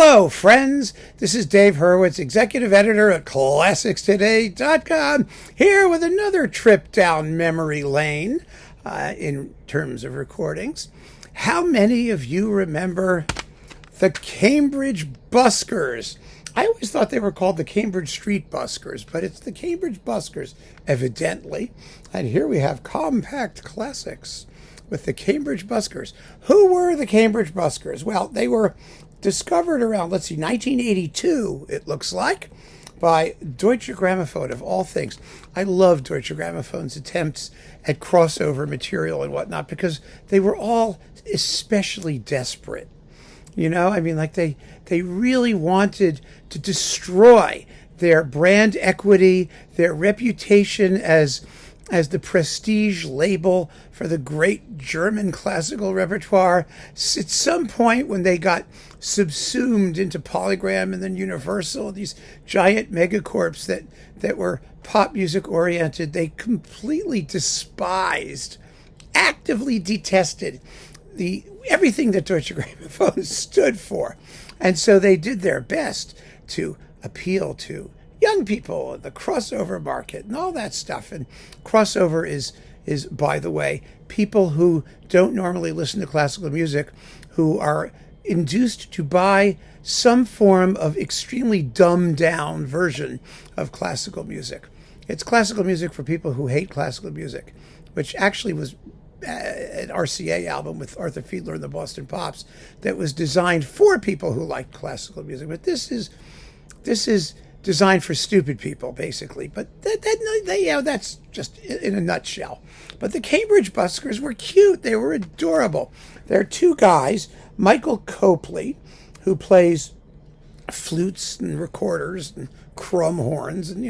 Hello, friends. This is Dave Hurwitz, executive editor at ClassicsToday.com, here with another trip down memory lane in terms of recordings. How many of you remember the Cambridge Buskers? I always thought they were called the Cambridge Street Buskers, but it's the Cambridge Buskers, evidently. And here we have Compact Classics with the Cambridge Buskers. Who were the Cambridge Buskers? Well, they were discovered around, 1982, it looks like, by Deutsche Grammophon, of all things. I love Deutsche Grammophon's attempts at crossover material and whatnot because they were all especially desperate. You know, I mean, like they really wanted to destroy their brand equity, their reputation as the prestige label for the great German classical repertoire. At some point when they got subsumed into Polygram and then Universal, these giant megacorps that were pop music oriented, they completely despised, actively detested everything that Deutsche Grammophon stood for. And so they did their best to appeal to young people, the crossover market, and all that stuff. And crossover is, by the way, people who don't normally listen to classical music, who are induced to buy some form of extremely dumbed down version of classical music. It's classical music for people who hate classical music, which actually was an RCA album with Arthur Fiedler and the Boston Pops that was designed for people who liked classical music. But this is designed for stupid people, basically. But that's just in a nutshell. But the Cambridge Buskers were cute. They were adorable. There are two guys, Michael Copley, who plays flutes and recorders and crumb horns and,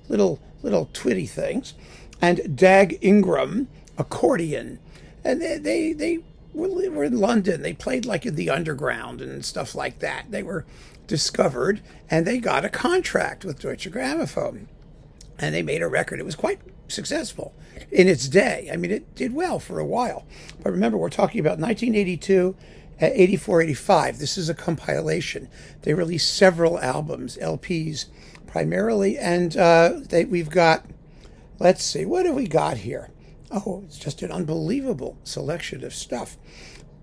little twitty things, and Dag Ingram, accordion. And they were in London. They played like in the underground and stuff like that. They were discovered and they got a contract with Deutsche Grammophon and they made a record. It was quite successful in its day. I mean, it did well for a while. But remember, we're talking about 1982, 84, 85. This is a compilation. They released several albums, LPs primarily, and we've got, let's see, what have we got here? Oh, it's just an unbelievable selection of stuff.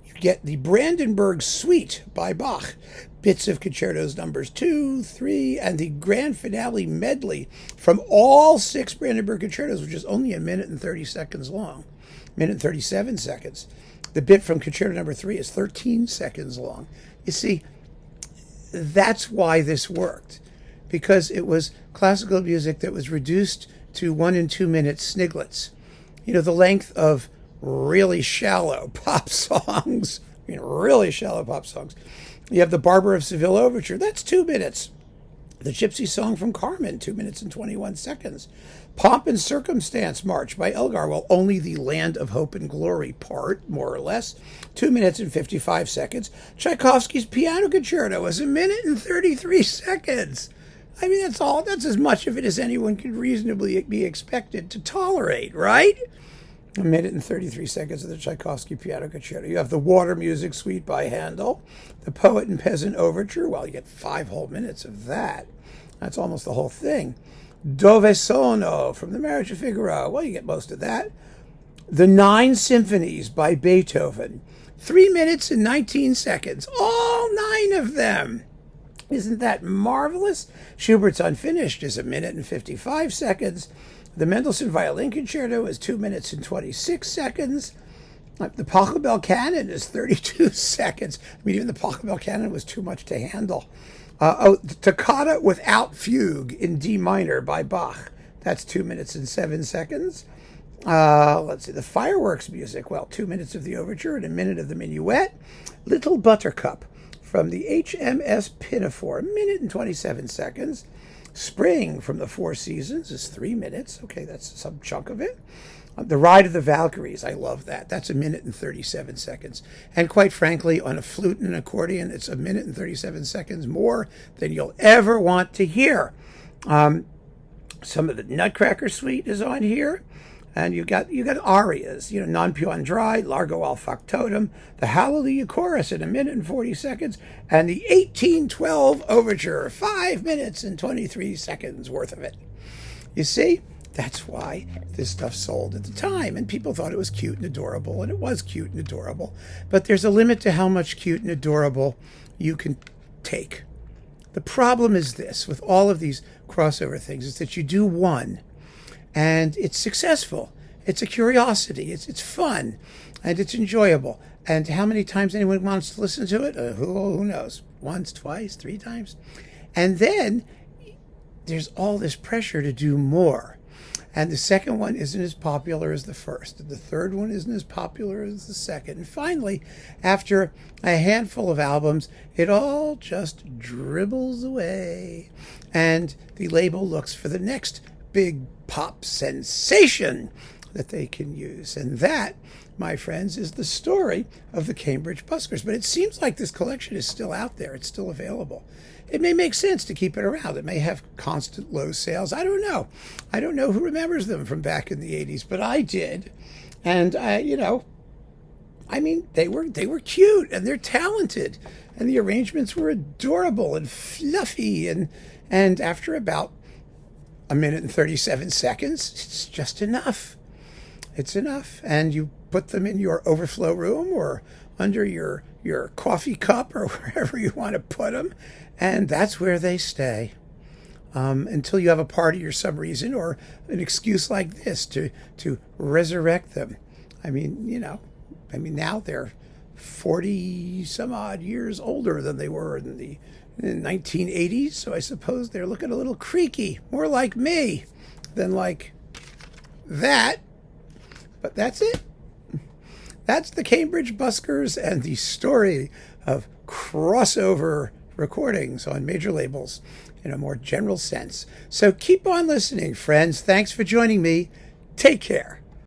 You get the Brandenburg Suite by Bach, bits of concertos numbers 2, 3, and the grand finale medley from all 6 Brandenburg concertos, which is only 1 minute and 30 seconds long, 1 minute and 37 seconds. The bit from concerto number 3 is 13 seconds long. You see, that's why this worked, because it was classical music that was reduced to 1 and 2 minute sniglets. The length of really shallow pop songs. Really shallow pop songs. You have the Barber of Seville Overture. That's 2 minutes. The Gypsy Song from Carmen, 2 minutes and 21 seconds. Pomp and Circumstance March by Elgar. Well, only the Land of Hope and Glory part, more or less. 2 minutes and 55 seconds. Tchaikovsky's Piano Concerto is 1 minute and 33 seconds. I mean, that's as much of it as anyone could reasonably be expected to tolerate, right? 1 minute and 33 seconds of the Tchaikovsky Piano Concerto. You have the Water Music Suite by Handel, the Poet and Peasant Overture. Well, you get 5 whole minutes of that. That's almost the whole thing. Dove Sono from The Marriage of Figaro. Well, you get most of that. The 9 Symphonies by Beethoven. 3 minutes and 19 seconds. All 9 of them. Isn't that marvelous? Schubert's Unfinished is 1 minute and 55 seconds. The Mendelssohn Violin Concerto is 2 minutes and 26 seconds. The Pachelbel Canon is 32 seconds. I mean, even the Pachelbel Canon was too much to handle. The Toccata without Fugue in D minor by Bach. That's 2 minutes and 7 seconds. Let's see, the Fireworks Music. Well, 2 minutes of the Overture and 1 minute of the Minuet. Little Buttercup from the HMS Pinafore, 1 minute and 27 seconds. Spring from the Four Seasons is 3 minutes. Okay, that's some chunk of it. The Ride of the Valkyries, I love that. That's 1 minute and 37 seconds. And quite frankly, on a flute and an accordion, it's 1 minute and 37 seconds more than you'll ever want to hear. Some of the Nutcracker Suite is on here. And you got arias, Non più andrai, Largo al factotum, the Hallelujah chorus in 1 minute and 40 seconds, and the 1812 overture, 5 minutes and 23 seconds worth of it. You see, that's why this stuff sold at the time, and people thought it was cute and adorable, and it was cute and adorable. But there's a limit to how much cute and adorable you can take. The problem is this, with all of these crossover things, is that you do one, and it's successful. It's a curiosity. It's fun, and it's enjoyable. And how many times anyone wants to listen to it? Who knows? Once, twice, 3 times? And then there's all this pressure to do more. And the second one isn't as popular as the first. And the third one isn't as popular as the second. And finally, after a handful of albums, it all just dribbles away. And the label looks for the next big pop sensation that they can use. And that, my friends, is the story of the Cambridge Buskers. But it seems like this collection is still out there. It's still available. It may make sense to keep it around. It may have constant low sales. I don't know. I don't know who remembers them from back in the 80s, but I did. And, they were cute, and they're talented. And the arrangements were adorable and fluffy. And after about 1 minute and 37 seconds, it's just enough. It's enough. And you put them in your overflow room or under your coffee cup or wherever you want to put them. And that's where they stay until you have a party or some reason or an excuse like this to resurrect them. Now they're 40 some odd years older than they were in the 1980s. So I suppose they're looking a little creaky, more like me than like that. But that's it. That's the Cambridge Buskers and the story of crossover recordings on major labels in a more general sense. So keep on listening, friends. Thanks for joining me. Take care.